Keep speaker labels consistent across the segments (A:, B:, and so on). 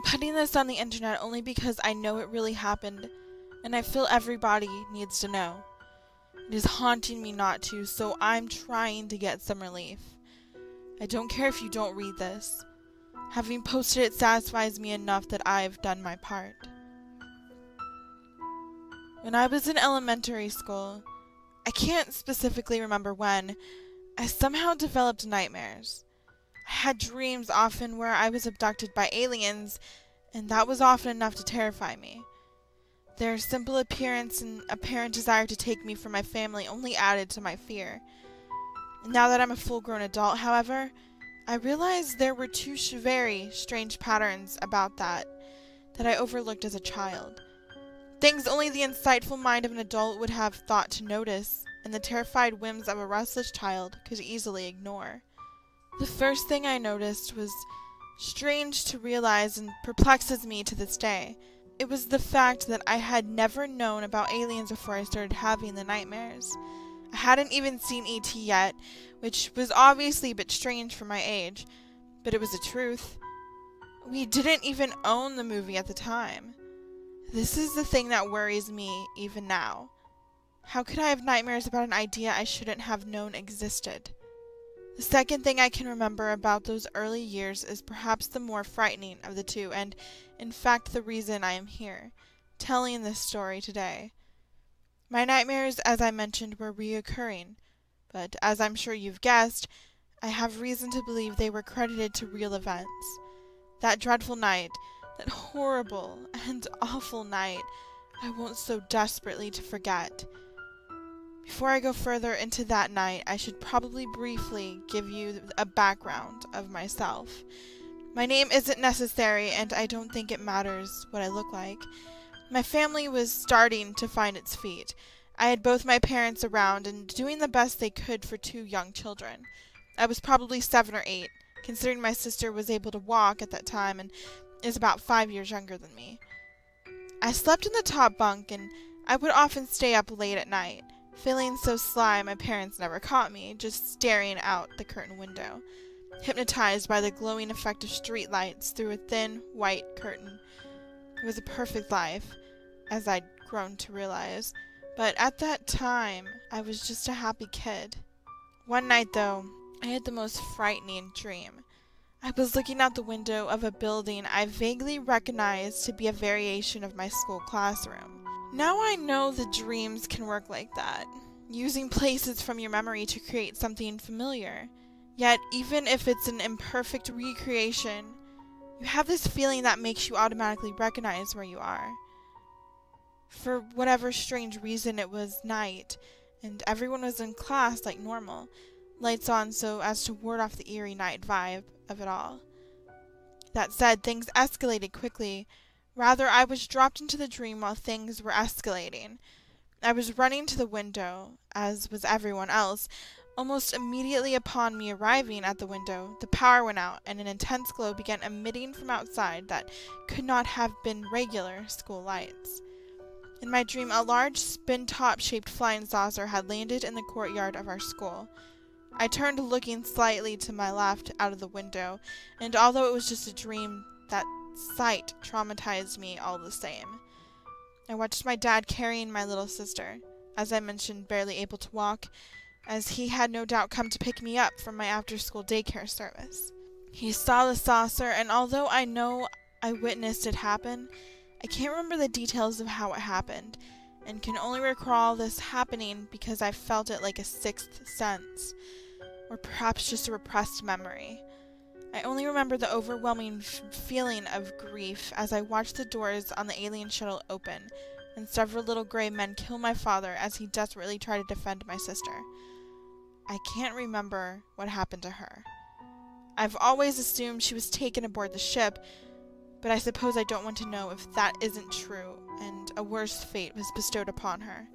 A: I'm putting this on the internet only because I know it really happened, and I feel everybody needs to know. It is haunting me not to, so I'm trying to get some relief. I don't care if you don't read this. Having posted it satisfies me enough that I've done my part. When I was in elementary school, I can't specifically remember when, I somehow developed nightmares. I had dreams often where I was abducted by aliens, and that was often enough to terrify me. Their simple appearance and apparent desire to take me from my family only added to my fear. Now that I'm a full-grown adult, however, I realized there were two very strange patterns about that I overlooked as a child. Things only the insightful mind of an adult would have thought to notice, and the terrified whims of a restless child could easily ignore. The first thing I noticed was strange to realize and perplexes me to this day. It was the fact that I had never known about aliens before I started having the nightmares. I hadn't even seen E.T. yet, which was obviously a bit strange for my age, but it was the truth. We didn't even own the movie at the time. This is the thing that worries me even now. How could I have nightmares about an idea I shouldn't have known existed? The second thing I can remember about those early years is perhaps the more frightening of the two, and in fact the reason I am here, telling this story today. My nightmares, as I mentioned, were reoccurring, but as I'm sure you've guessed, I have reason to believe they were credited to real events. That dreadful night, that horrible and awful night, I want so desperately to forget. Before I go further into that night, I should probably briefly give you a background of myself. My name isn't necessary, and I don't think it matters what I look like. My family was starting to find its feet. I had both my parents around and doing the best they could for two young children. I was probably 7 or 8, considering my sister was able to walk at that time and is about 5 years younger than me. I slept in the top bunk, and I would often stay up late at night. Feeling so sly, my parents never caught me, just staring out the curtain window, hypnotized by the glowing effect of street lights through a thin, white curtain. It was a perfect life, as I'd grown to realize, but at that time, I was just a happy kid. One night, though, I had the most frightening dream. I was looking out the window of a building I vaguely recognized to be a variation of my school classroom. Now I know the dreams can work like that, using places from your memory to create something familiar. Yet, even if it's an imperfect recreation, you have this feeling that makes you automatically recognize where you are. For whatever strange reason, it was night, and everyone was in class like normal, lights on so as to ward off the eerie night vibe of it all. That said, things escalated quickly. Rather, I was dropped into the dream while things were escalating. I was running to the window, as was everyone else. Almost immediately upon me arriving at the window, the power went out, and an intense glow began emitting from outside that could not have been regular school lights. In my dream, a large spin-top-shaped flying saucer had landed in the courtyard of our school. I turned looking slightly to my left out of the window, and although it was just a dream, that sight traumatized me all the same. I watched my dad carrying my little sister, as I mentioned, barely able to walk, as he had no doubt come to pick me up from my after-school daycare service. He saw the saucer, and although I know I witnessed it happen, I can't remember the details of how it happened, and can only recall this happening because I felt it like a sixth sense, or perhaps just a repressed memory. I only remember the overwhelming feeling of grief as I watched the doors on the alien shuttle open, and several little gray men kill my father as he desperately tried to defend my sister. I can't remember what happened to her. I've always assumed she was taken aboard the ship, but I suppose I don't want to know if that isn't true, and a worse fate was bestowed upon her.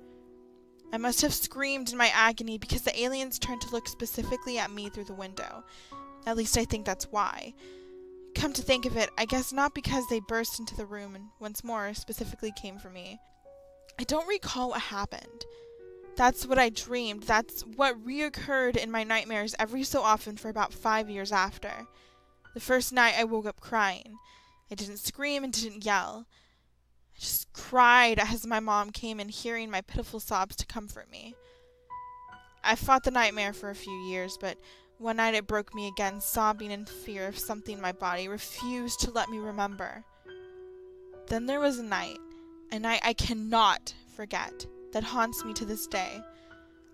A: I must have screamed in my agony because the aliens turned to look specifically at me through the window. At least I think that's why. Come to think of it, I guess not because they burst into the room and once more specifically came for me. I don't recall what happened. That's what I dreamed. That's what reoccurred in my nightmares every so often for about 5 years after. The first night I woke up crying. I didn't scream and didn't yell. I just cried as my mom came in, hearing my pitiful sobs to comfort me. I fought the nightmare for a few years, but one night it broke me again, sobbing in fear of something in my body refused to let me remember. Then there was a night I cannot forget, that haunts me to this day.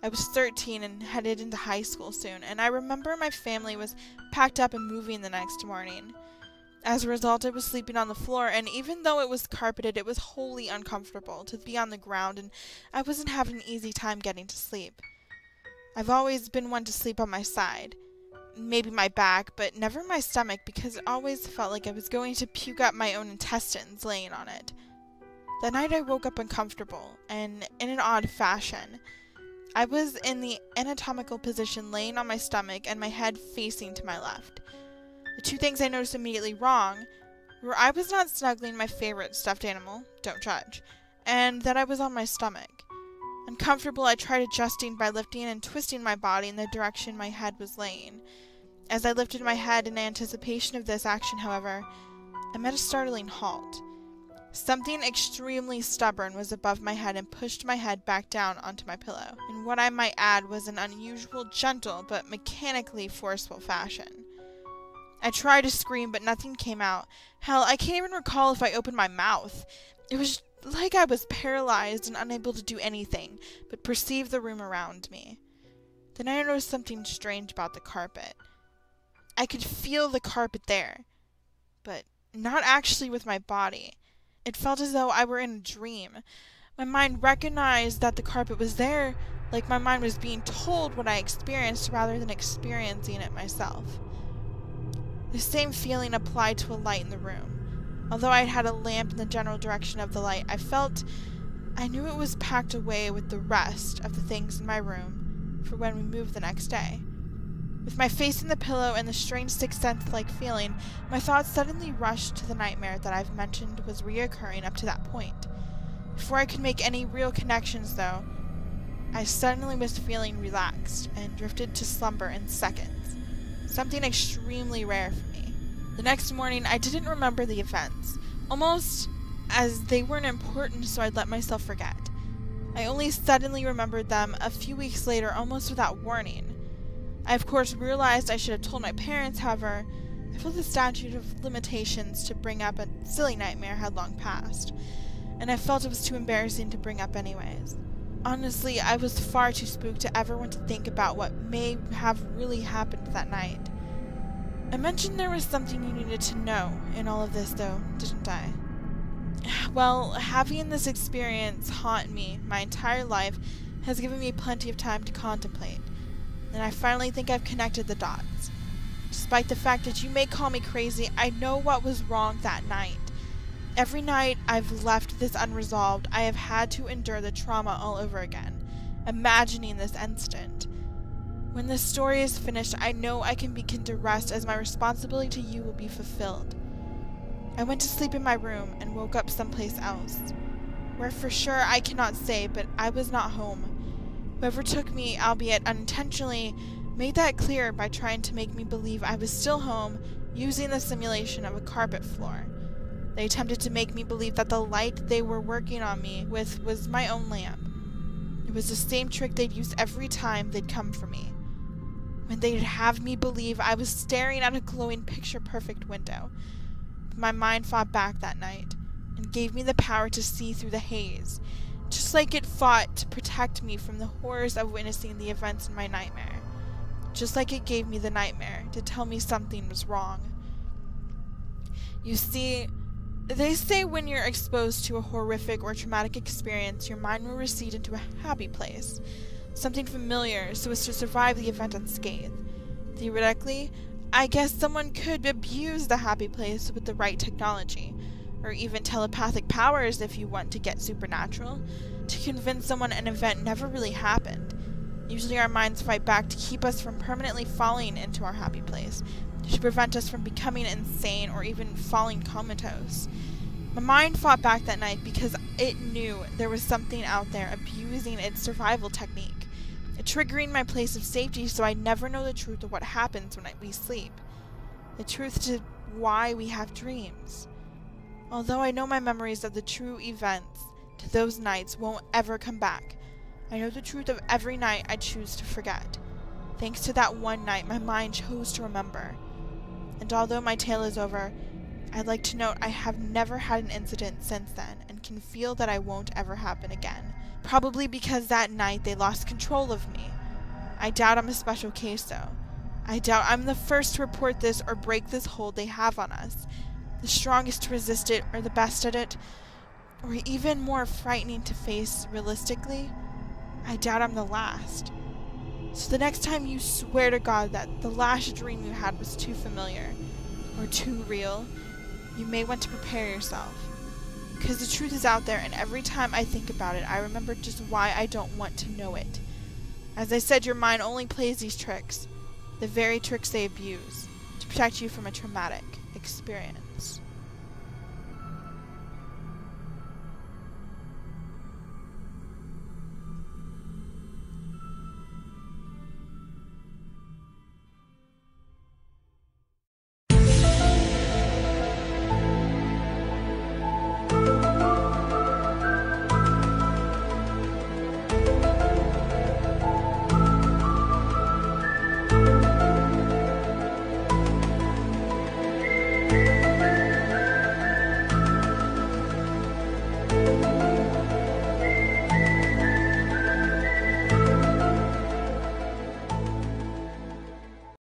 A: I was 13 and headed into high school soon, and I remember my family was packed up and moving the next morning. As a result, I was sleeping on the floor, and even though it was carpeted, it was wholly uncomfortable to be on the ground, and I wasn't having an easy time getting to sleep. I've always been one to sleep on my side, maybe my back, but never my stomach, because it always felt like I was going to puke up my own intestines laying on it. That night I woke up uncomfortable, and in an odd fashion. I was in the anatomical position laying on my stomach and my head facing to my left. The two things I noticed immediately wrong were I was not snuggling my favorite stuffed animal, don't judge, and that I was on my stomach. Uncomfortable, I tried adjusting by lifting and twisting my body in the direction my head was laying. As I lifted my head in anticipation of this action, however, I met a startling halt. Something extremely stubborn was above my head and pushed my head back down onto my pillow, in what I might add was an unusual, gentle, but mechanically forceful fashion. I tried to scream, but nothing came out. Hell, I can't even recall if I opened my mouth. It was like I was paralyzed and unable to do anything but perceive the room around me. Then I noticed something strange about the carpet. I could feel the carpet there, but not actually with my body. It felt as though I were in a dream. My mind recognized that the carpet was there, like my mind was being told what I experienced rather than experiencing it myself. The same feeling applied to a light in the room. Although I had a lamp in the general direction of the light, I knew it was packed away with the rest of the things in my room for when we moved the next day. With my face in the pillow and the strange sixth sense-like feeling, my thoughts suddenly rushed to the nightmare that I've mentioned was reoccurring up to that point. Before I could make any real connections, though, I suddenly was feeling relaxed and drifted to slumber in seconds. Something extremely rare for me. The next morning, I didn't remember the events, almost as they weren't important, so I'd let myself forget. I only suddenly remembered them a few weeks later, almost without warning. I, of course, realized I should have told my parents, however, I felt the statute of limitations to bring up a silly nightmare had long passed, and I felt it was too embarrassing to bring up anyways. Honestly, I was far too spooked to ever want to think about what may have really happened that night. I mentioned there was something you needed to know in all of this, though, didn't I? Well, having this experience haunt me my entire life has given me plenty of time to contemplate. And I finally think I've connected the dots. Despite the fact that you may call me crazy, I know what was wrong that night. Every night I've left this unresolved, I have had to endure the trauma all over again, imagining this incident. When this story is finished, I know I can begin to rest as my responsibility to you will be fulfilled. I went to sleep in my room and woke up someplace else. Where for sure I cannot say, but I was not home. Whoever took me, albeit unintentionally, made that clear by trying to make me believe I was still home using the simulation of a carpet floor. They attempted to make me believe that the light they were working on me with was my own lamp. It was the same trick they'd use every time they'd come for me. When they'd have me believe I was staring at a glowing picture-perfect window. But my mind fought back that night and gave me the power to see through the haze, just like it fought to protect me from the horrors of witnessing the events in my nightmare. Just like it gave me the nightmare to tell me something was wrong. You see, they say when you're exposed to a horrific or traumatic experience, your mind will recede into a happy place, something familiar so as to survive the event unscathed. Theoretically, I guess someone could abuse the happy place with the right technology, or even telepathic powers if you want to get supernatural, to convince someone an event never really happened. Usually our minds fight back to keep us from permanently falling into our happy place, to prevent us from becoming insane or even falling comatose. My mind fought back that night because it knew there was something out there abusing its survival technique, triggering my place of safety so I never know the truth of what happens when we sleep, the truth to why we have dreams. Although I know my memories of the true events to those nights won't ever come back, I know the truth of every night I choose to forget. Thanks to that one night my mind chose to remember. And although my tale is over, I'd like to note I have never had an incident since then and can feel that I won't ever happen again. Probably because that night they lost control of me. I doubt I'm a special case though. I doubt I'm the first to report this or break this hold they have on us. The strongest to resist it or the best at it, or even more frightening to face realistically. I doubt I'm the last. So the next time you swear to God that the last dream you had was too familiar or too real, you may want to prepare yourself. Because the truth is out there, and every time I think about it, I remember just why I don't want to know it. As I said, your mind only plays these tricks, the very tricks they abuse, to protect you from a traumatic experience.